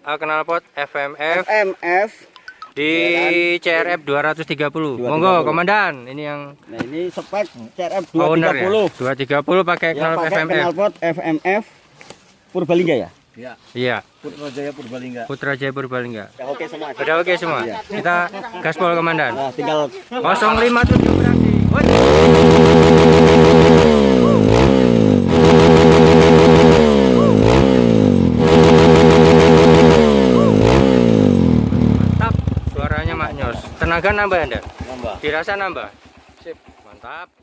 knalpot FMF FMF di CRF 230. Monggo komandan, ini yang nah ini spek CRF owner ya. 230 230 pakai yang knalpot pakai FMF. knalpot FMF Purbalingga ya. Iya, Putrajaya Purbalingga. Putrajaya Purbalingga. Ya oke semua. Udah oke semua. Kita gaspol komandan. Nah, tinggal 057 beraksi. Woi. Mantap, suaranya maknyos. Tenaga nambah Anda? Nambah. Dirasa nambah? Sip. Mantap.